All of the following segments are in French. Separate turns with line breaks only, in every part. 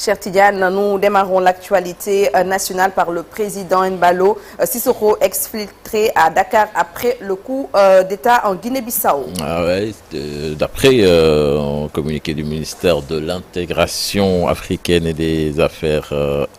Cher Tidiane, nous démarrons l'actualité nationale par le président Embalo Sissoko exfiltré à Dakar après le coup d'État en Guinée-Bissau.
Ah ouais, d'après un communiqué du ministère de l'intégration africaine et des affaires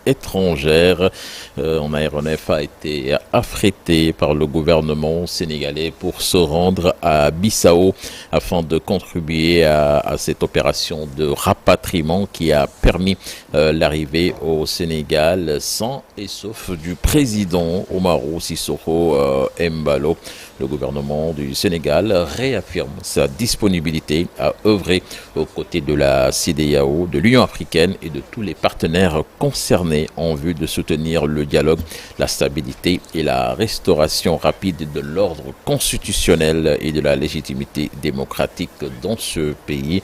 étrangères, un aéronef a été affrété par le gouvernement sénégalais pour se rendre à Bissau afin de contribuer à cette opération de rapatriement qui a permis l'arrivée au Sénégal sain et sauf du président Umaru Sissoko Embalo. Le gouvernement du Sénégal réaffirme sa disponibilité à œuvrer aux côtés de la CEDEAO, de l'Union africaine et de tous les partenaires concernés en vue de soutenir le dialogue, la stabilité et la restauration rapide de l'ordre constitutionnel et de la légitimité démocratique dans ce pays.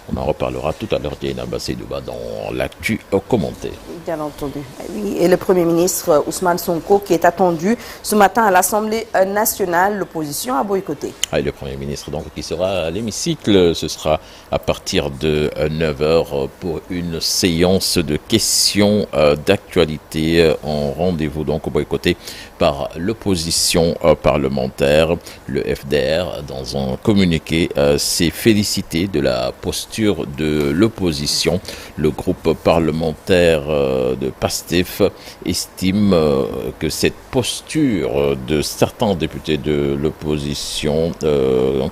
On en reparlera tout à l'heure, Diana Bassédouba, dans l'actu commenté.
Bien entendu. Oui, et le Premier ministre Ousmane Sonko qui est attendu ce matin à l'Assemblée nationale, l'opposition a boycotté.
Ah, le Premier ministre donc qui sera à l'hémicycle, ce sera à partir de 9h pour une séance de questions d'actualité en rendez-vous donc boycotté par l'opposition parlementaire. Le FDR, dans un communiqué, s'est félicité de la posture de l'opposition. Le groupe parlementaire de PASTEF estime que cette posture de certains députés de l'opposition,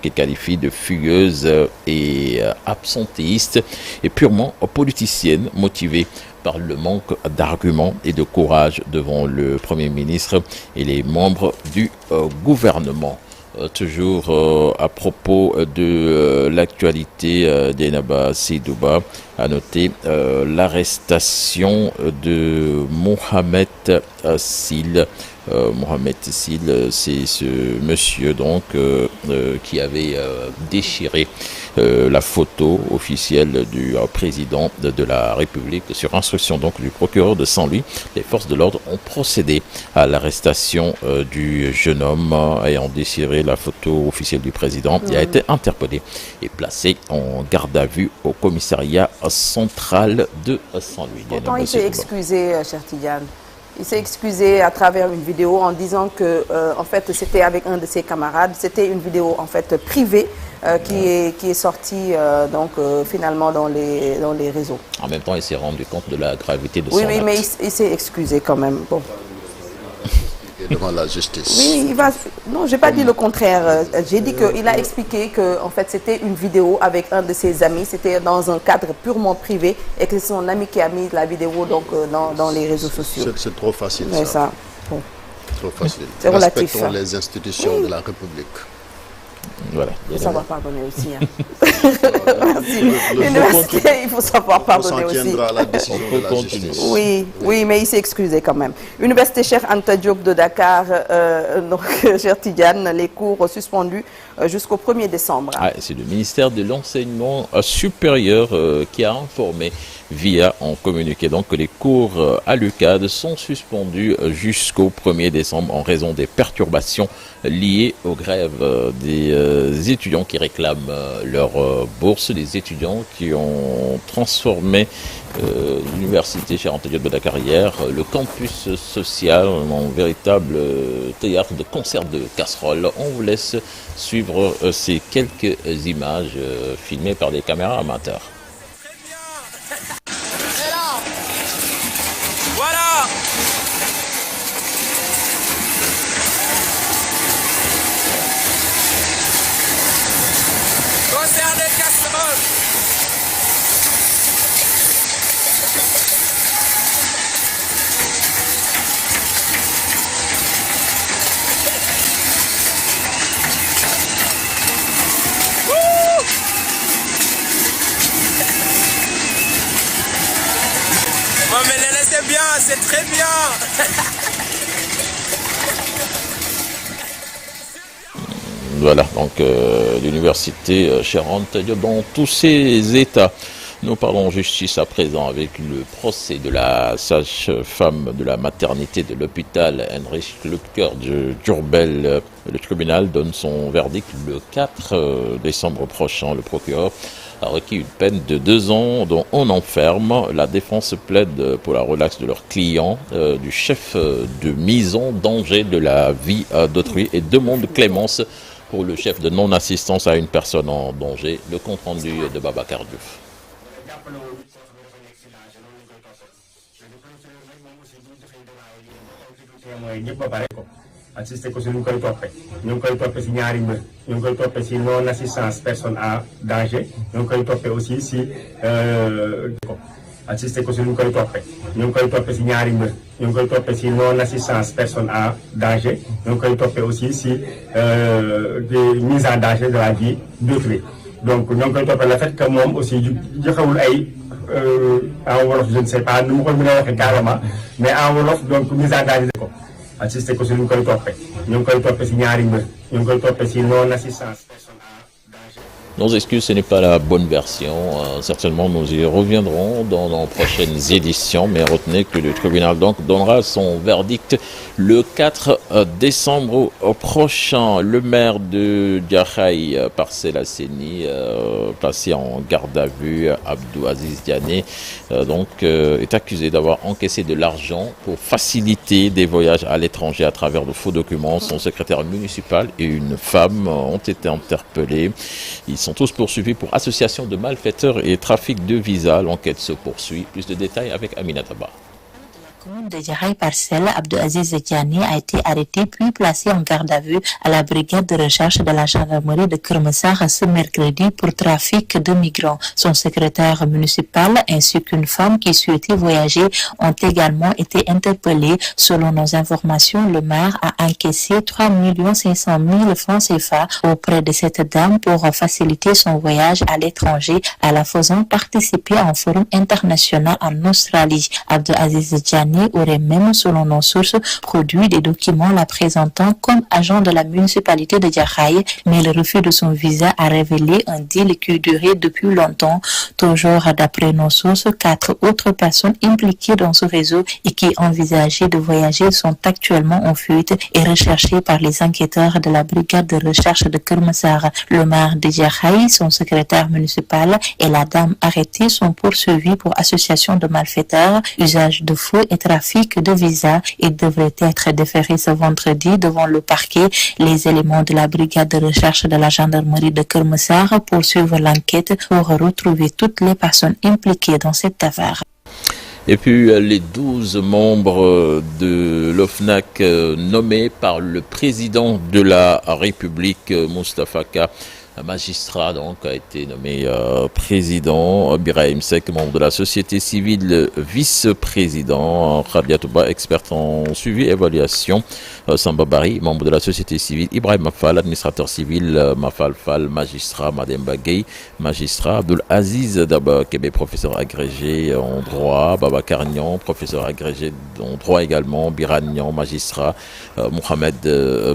qui qualifie de fugueuse et absentéiste, est purement politicienne, motivée par le manque d'arguments et de courage devant le Premier ministre et les membres du gouvernement. Toujours à propos de l'actualité d'Enaba Sidouba, à noter l'arrestation de Mohamed Sil. Mohamed Sil, c'est ce monsieur donc qui avait déchiré la photo officielle du président de la République sur instruction donc du procureur de Saint-Louis. Les forces de l'ordre ont procédé à l'arrestation du jeune homme ayant déchiré la photo officielle du président. Il a été interpellé et placé en garde à vue au commissariat central de Saint-Louis.
Pourtant, il s'est excusé, cher Tidiane. Il s'est excusé à travers une vidéo en disant que, en fait, c'était avec un de ses camarades. C'était une vidéo, en fait, privée qui est sortie, finalement, dans les réseaux.
En même temps, il s'est rendu compte de la gravité de son acte.
Oui, mais il s'est excusé quand même. Bon.
Devant la justice.
Oui, il va. Non, j'ai pas dit le contraire. J'ai dit qu'il a expliqué que, en fait, c'était une vidéo avec un de ses amis. C'était dans un cadre purement privé et que c'est son ami qui a mis la vidéo donc dans les réseaux sociaux.
C'est trop facile.
Mais ça. Bon.
Trop facile.
C'est relatif.
Respectons les institutions de la République.
Voilà.
Il faut savoir pardonner aussi. Merci. L'université, il faut savoir pardonner aussi.
À la décision de la justice.
Oui, mais il s'est excusé quand même. Université Cheikh Anta Diop de Dakar, cher Tidiane, les cours suspendus jusqu'au 1er décembre.
Ah, c'est le ministère de l'Enseignement supérieur qui a informé via un communiqué donc que les cours à l'UCAD sont suspendus jusqu'au 1er décembre en raison des perturbations liées aux grèves des étudiants qui réclament leur bourse, des étudiants qui ont transformé l'université Cheikh Anta Diop de Dakar hier, le campus social en véritable théâtre de concert de casseroles. On vous laisse suivre ces quelques images filmées par des caméras amateurs.
Voilà. Concert des casseroles. Bon, mais c'est bien, c'est très bien.
Voilà, donc l'université Cheikh Anta Diop dans tous ses états Nous parlons justice à présent avec le procès de la sage-femme de la maternité de l'hôpital Heinrich Klöpker de Diourbel. Le tribunal donne son verdict le 4 décembre prochain. Le procureur a requis une peine de 2 ans dont on enferme. La défense plaide pour la relaxe de leur client, du chef de mise en danger de la vie d'autrui et demande clémence pour le chef de non-assistance à une personne en danger. Le compte-rendu de Babacar Diouf.
assisté ko si ñu koy toppee ñu ngi koy toppee si ñaari mbir ñu ngi koy toppee si non assistance personne en danger ñu ngi koy toppee aussi si assisté ko si ñu koy toppee ñu ngi koy toppee si ñaari mbir ñu ngi koy toppee si non assistance personne en danger ñu ngi koy toppee aussi si mise en danger de la vie d'autrui donc ñoo ngi koy toppee le fait que moom aussi joxewul ay en wolof je ne sais pas nu mu koy mën a waxee carrément mais en wolof donc mise en danger ko assisté ko si ñu koy toppee ñu ngi koy toppee si ñaari mbir ñu ngi koy toppee si non assistance personne en danger.
Nos excuses, ce n'est pas la bonne version. Certainement, nous y reviendrons dans nos prochaines éditions. Mais retenez que le tribunal donc donnera son verdict le 4 décembre prochain. Le maire de Diakhaï, Parcelles Assainies, placé en garde à vue, Abdou Aziz Diané, est accusé d'avoir encaissé de l'argent pour faciliter des voyages à l'étranger à travers de faux documents. Son secrétaire municipal et une femme ont été interpellés. Ils sont tous poursuivis pour association de malfaiteurs et trafic de visas. L'enquête se poursuit. Plus de détails avec Aminata Ba.
De Diakhaï Parcelles, Abdou Aziz Diané a été arrêté puis placé en garde à vue à la brigade de recherche de la gendarmerie de Keur Massar ce mercredi pour trafic de migrants. Son secrétaire municipal ainsi qu'une femme qui souhaitait voyager ont également été interpellés. Selon nos informations, le maire a encaissé 3 500 000 francs CFA auprès de cette dame pour faciliter son voyage à l'étranger en la faisant participer à un forum international en Australie. Abdou Aziz Diané aurait même, selon nos sources, produit des documents la présentant comme agent de la municipalité de Diakhaï, mais le refus de son visa a révélé un deal qui durait depuis longtemps. Toujours d'après nos sources, 4 autres personnes impliquées dans ce réseau et qui envisageaient de voyager sont actuellement en fuite et recherchées par les enquêteurs de la brigade de recherche de Keur Massar. Le maire de Diakhaï, son secrétaire municipal et la dame arrêtée sont poursuivis pour association de malfaiteurs, usage de faux et trafic de visa. Il devrait être déféré ce vendredi devant le parquet. Les éléments de la brigade de recherche de la gendarmerie de Keur Massar poursuivent l'enquête pour retrouver toutes les personnes impliquées dans cette affaire.
Et puis les 12 membres de l'OFNAC nommés par le président de la République, Moustapha Ka, magistrat donc a été nommé président. Birahim Seck, membre de la société civile, vice-président. Khadia Touba, experte en suivi et évaluation. Samba Bari, membre de la société civile. Ibrahim Mafal, administrateur civil. Mafal Fall, magistrat. Mademba Gueye, magistrat. Abdul Aziz Daba Kébé, professeur agrégé en droit. Baba Karnian, professeur agrégé en droit également. Biranian, magistrat. Mohamed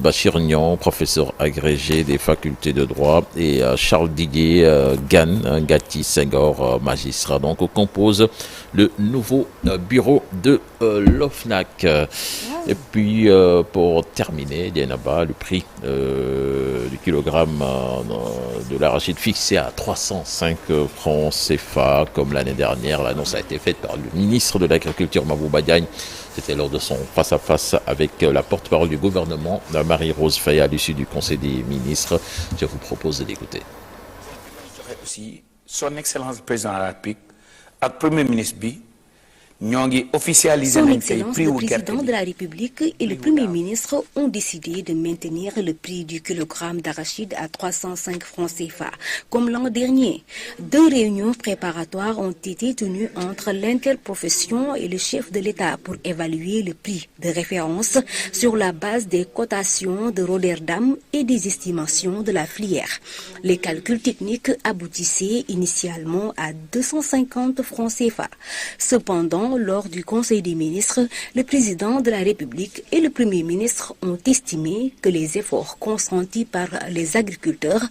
Bachir Nian, professeur agrégé des facultés de droit. Et Charles Didier Gatti Senghor, magistrat. Donc, compose le nouveau bureau de l'OFNAC. Et puis, pour terminer, Dienaba, le prix du kilogramme de l'arachide fixé à 305 francs CFA, comme l'année dernière. L'annonce a été faite par le ministre de l'Agriculture, Mabouba Diagne. C'était lors de son face-à-face avec la porte-parole du gouvernement, Marie-Rose Faye, à l'issue du Conseil des ministres. Je vous propose d'écouter.
Aussi, son Excellence le Président de la République, et le Premier ministre, Son Excellence le Président de la République et le Premier ministre ont décidé de maintenir le prix du kilogramme d'arachide à 305 francs CFA, comme l'an dernier. 2 réunions préparatoires ont été tenues entre l'interprofession et le chef de l'État pour évaluer le prix de référence sur la base des cotations de Rotterdam et des estimations de la filière. Les calculs techniques aboutissaient initialement à 250 francs CFA. Cependant,
temps, lors du Conseil des ministres, le président de la République et le Premier ministre ont estimé que les efforts consentis par les agriculteurs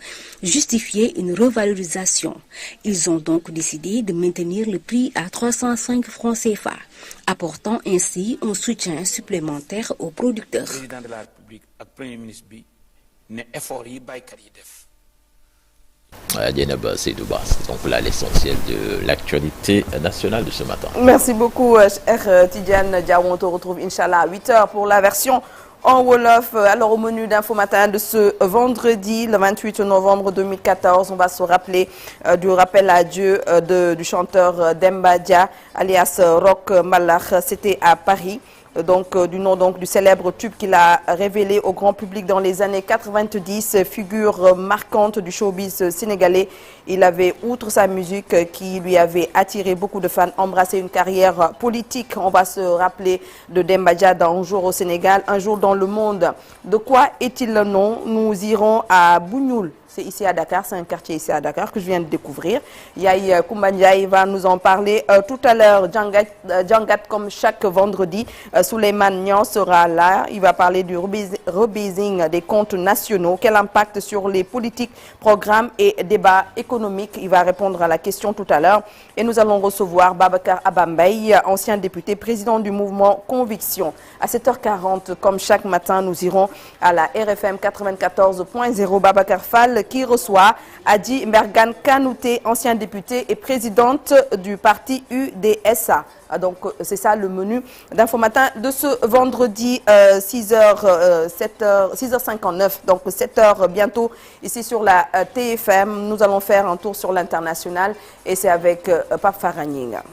justifiaient une revalorisation. Ils ont donc décidé de maintenir le prix à 305 francs CFA, apportant ainsi un soutien supplémentaire aux producteurs.
Le président de la République et le Premier ministre ne effort yi baykat yi def.
C'est donc là l'essentiel de l'actualité nationale de ce matin.
Merci beaucoup, cher Tidiane Diaw. On te retrouve, Inch'Allah, à 8h pour la version en Wolof. Alors, au menu d'Info Matin de ce vendredi, le 28 novembre 2014, on va se rappeler du rappel à Dieu du chanteur Demba Dia, alias Roch Malach. C'était à Paris. Du nom du célèbre tube qu'il a révélé au grand public dans les années 90, figure marquante du showbiz sénégalais. Il avait, outre sa musique qui lui avait attiré beaucoup de fans, embrassé une carrière politique. On va se rappeler de Demba Dia dans Un jour au Sénégal, Un jour dans le monde. De quoi est-il le nom? Nous irons à Bougnoul. C'est ici à Dakar, c'est un quartier ici à Dakar que je viens de découvrir. Yaye Koumba Ndiaye va nous en parler tout à l'heure. Djangat, comme chaque vendredi, Souleymane Niang sera là. Il va parler du rebasing des comptes nationaux. Quel impact sur les politiques, programmes et débats économiques? Il va répondre à la question tout à l'heure. Et nous allons recevoir Babacar Abambaye, ancien député, président du mouvement Conviction. À 7h40, comme chaque matin, nous irons à la RFM 94.0. Babacar Fall qui reçoit Adi Mergan Kanouté, ancien député et présidente du parti UDSA. Donc c'est ça le menu d'Info Matin de ce vendredi 6h59, donc 7h bientôt ici sur la TFM. Nous allons faire un tour sur l'international et c'est avec Pape Faragninga.